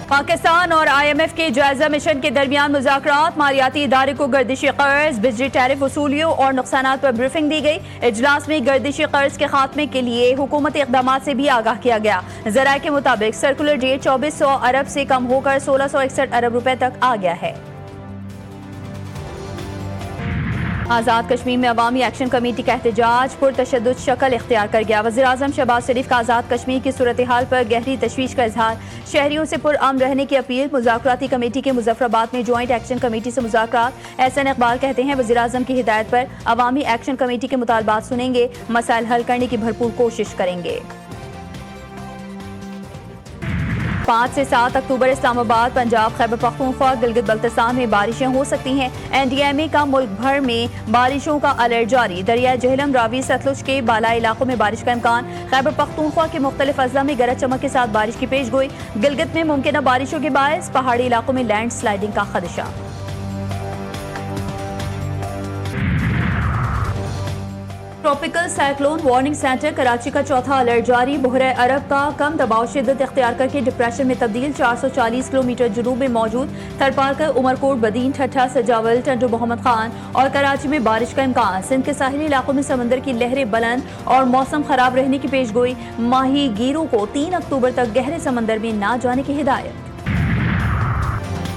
پاکستان اور IMF کے جائزہ مشن کے درمیان مذاکرات، مالیاتی ادارے کو گردشی قرض، بجلی ٹیرف وصولیوں اور نقصانات پر بریفنگ دی گئی۔ اجلاس میں گردشی قرض کے خاتمے کے لیے حکومتی اقدامات سے بھی آگاہ کیا گیا۔ ذرائع کے مطابق سرکولر ریٹ 2400 ارب سے کم ہو کر 1661 ارب روپے تک آ گیا ہے۔ آزاد کشمیر میں عوامی ایکشن کمیٹی کا احتجاج پرتشدد شکل اختیار کر گیا۔ وزیراعظم شہباز شریف کا آزاد کشمیر کی صورتحال پر گہری تشویش کا اظہار، شہریوں سے پرامن رہنے کی اپیل۔ مذاکراتی کمیٹی کے مظفر آباد میں جوائنٹ ایکشن کمیٹی سے مذاکرات۔ احسن اقبال کہتے ہیں وزیراعظم کی ہدایت پر عوامی ایکشن کمیٹی کے مطالبات سنیں گے، مسائل حل کرنے کی بھرپور کوشش کریں گے۔ 5 سے 7 اکتوبر اسلام آباد، پنجاب، خیبر پختونخوا، گلگت بلتستان میں بارشیں ہو سکتی ہیں۔ NDMA کا ملک بھر میں بارشوں کا الرٹ جاری۔ دریائے جہلم، راوی، ستلج کے بالائی علاقوں میں بارش کا امکان۔ خیبر پختونخوا کے مختلف اضلاع میں گرج چمک کے ساتھ بارش کی پیش گوئی۔ گلگت میں ممکنہ بارشوں کے باعث پہاڑی علاقوں میں لینڈ سلائیڈنگ کا خدشہ۔ Tropical cyclone warning centre Karachi کا چوتھا الرٹ جاری۔ بحیرہ عرب کا کم دباؤ شدت اختیار کر کے ڈپریشن میں تبدیل، 440 کلومیٹر جنوب میں موجود تھرپارکر، عمرکوٹ، بدین، ٹھٹھہ، سجاول، ٹنڈو محمد خان اور کراچی میں بارش کا امکان۔ سندھ کے ساحلی علاقوں میں سمندر کی لہریں بلند اور موسم خراب رہنے کی پیش گوئی۔ ماہی گیروں کو 3 اکتوبر تک گہرے سمندر میں نہ جانے کی ہدایت۔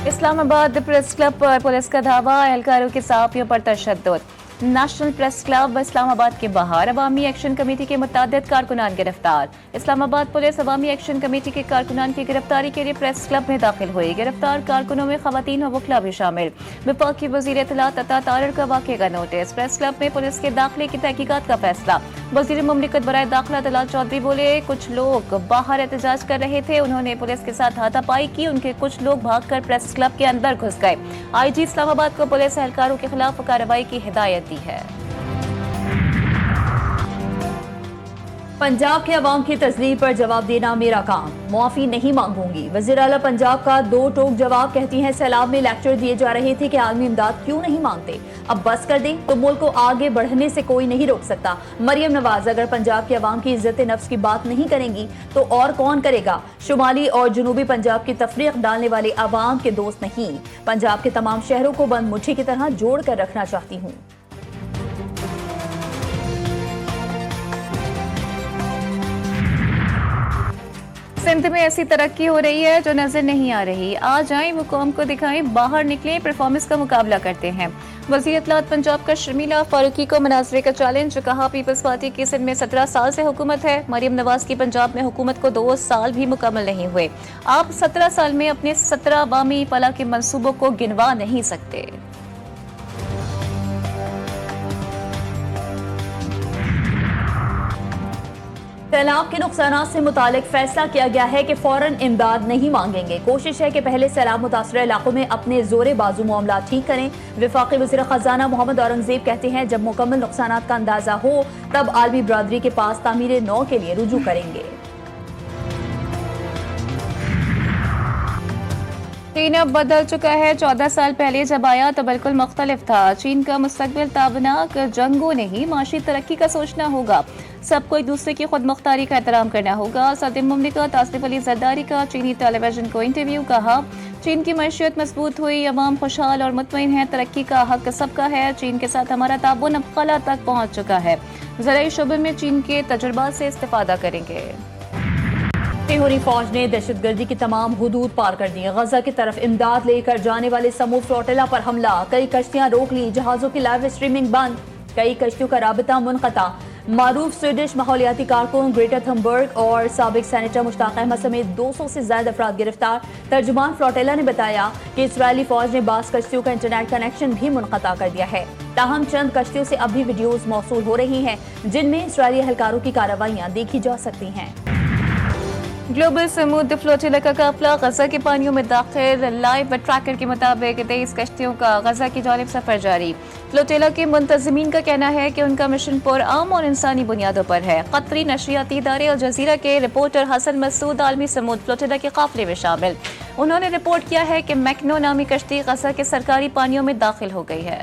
اسلام آباد پریس کلب پر پولیس کا دھاوا، اہلکاروں کے صحافیوں پر تشدد۔ نیشنل پریس کلب اسلام آباد کے باہر عوامی ایکشن کمیٹی کے متعدد کارکنان گرفتار۔ اسلام آباد پولیس عوامی ایکشن کمیٹی کے کارکنان کی گرفتاری کے لیے پریس کلب میں داخل ہوئی۔ گرفتار کارکنوں میں خواتین و وکلاء بھی شامل۔ وفاقی وزیر اطلاعات عطا تارڑ کا واقعے کا نوٹس۔ پریس کلب میں پولیس کے داخلے کی تحقیقات کا فیصلہ۔ وزیر مملکت برائے داخلہ دلال چودھری بولے کچھ لوگ باہر احتجاج کر رہے تھے، انہوں نے پولیس کے ساتھ ہاتھا پائی کی، ان کے کچھ لوگ بھاگ کر پریس کلب کے اندر گھس گئے۔ IG اسلام آباد کو پولیس اہلکاروں کے خلاف کارروائی کی ہدایت دی ہے۔ پنجاب کے عوام کی تذلیل پر جواب دینا میرا کام، معافی نہیں مانگوں گی۔ وزیر اعلیٰ پنجاب کا 2 ٹوک جواب، کہتی ہیں سیلاب میں لیکچر دیے جا رہے تھے کہ عالمی امداد کیوں نہیں مانگتے، اب بس کر دیں تو ملک کو آگے بڑھنے سے کوئی نہیں روک سکتا۔ مریم نواز اگر پنجاب کے عوام کی عزت نفس کی بات نہیں کریں گی تو اور کون کرے گا؟ شمالی اور جنوبی پنجاب کی تفریق ڈالنے والے عوام کے دوست نہیں، پنجاب کے تمام شہروں کو بند مٹھی کی طرح جوڑ کر رکھنا چاہتی ہوں۔ سندھ میں ایسی ترقی ہو رہی ہے جو نظر نہیں آ رہی، آ جائیں وہ قوم کو دکھائیں، باہر نکلیں، پرفارمنس کا مقابلہ کرتے ہیں۔ وزیر اطلاعات پنجاب کا شرمیلا فاروقی کو مناظرے کا چیلنج، کہا پیپلز پارٹی کی سندھ میں 17 سال سے حکومت ہے، مریم نواز کی پنجاب میں حکومت کو 2 سال بھی مکمل نہیں ہوئے، آپ 17 سال میں اپنے 17 عوامی فلاح کے منصوبوں کو گنوا نہیں سکتے۔ سیلاب کے نقصانات سے متعلق فیصلہ کیا گیا ہے کہ فوراً امداد نہیں مانگیں گے، کوشش ہے کہ پہلے سیلاب متاثرہ علاقوں میں اپنے زور بازو معاملات ٹھیک کریں۔ وفاقی وزیر خزانہ محمد اورنگزیب کہتے ہیں جب مکمل نقصانات کا اندازہ ہو تب عالمی برادری کے پاس تعمیر نو کے لیے رجوع کریں گے۔ چین اب بدل چکا ہے، 14 سال پہلے جب آیا تو بالکل مختلف تھا۔ چین کا مستقبل تابناک جنگوں نہیں، معاشی ترقی کا سوچنا ہوگا، سب کو ایک دوسرے کی خود مختاری کا احترام کرنا ہوگا۔ صدر مملکت آصف علی زرداری کا چینی ٹیلی ویژن کو انٹرویو، کہا چین کی معیشت مضبوط ہوئی، عوام خوشحال اور مطمئن ہے، ترقی کا حق سب کا ہے، چین کے ساتھ ہمارا تعاون اب خلا تک پہنچ چکا ہے، زرعی شعبے میں چین کے تجربات سے استفادہ کریں گے۔ لاہوری فوج نے دہشت گردی کی تمام حدود پار کر دی، غزہ کی طرف امداد لے کر جانے والے سمو فلوٹیلا پر حملہ، کئی کشتیاں روک لی، جہازوں کی لائیو اسٹریمنگ بند، کئی کشتیوں کا رابطہ منقطع۔ معروف سویڈش ماحولیاتی کارکن گریٹا تھمبرگ اور سابق سینیٹر مشتاق احمد سمیت 200 سے زائد افراد گرفتار۔ ترجمان فلوٹیلا نے بتایا کہ اسرائیلی فوج نے بعض کشتیوں کا انٹرنیٹ کنیکشن بھی منقطع کر دیا ہے، تاہم چند کشتیوں سے اب بھی ویڈیوز موصول ہو رہی ہیں جن میں اسرائیلی اہلکاروں کی کارروائیاں دیکھی جا سکتی ہیں۔ گلوبل سمود فلوٹیلا کا قافلہ غزہ کے پانیوں میں داخل، لائیو ٹریکر کے مطابق 23 کشتیوں کا غزہ کی جانب سفر جاری۔ فلوٹیلا کے منتظمین کا کہنا ہے کہ ان کا مشن پرامن اور انسانی بنیادوں پر ہے۔ قطری نشریاتی ادارے الجزیرہ کے رپورٹر حسن مسعود عالمی سمود فلوٹیلا کے قافلے میں شامل، انہوں نے رپورٹ کیا ہے کہ میکنو نامی کشتی غزہ کے سرکاری پانیوں میں داخل ہو گئی ہے۔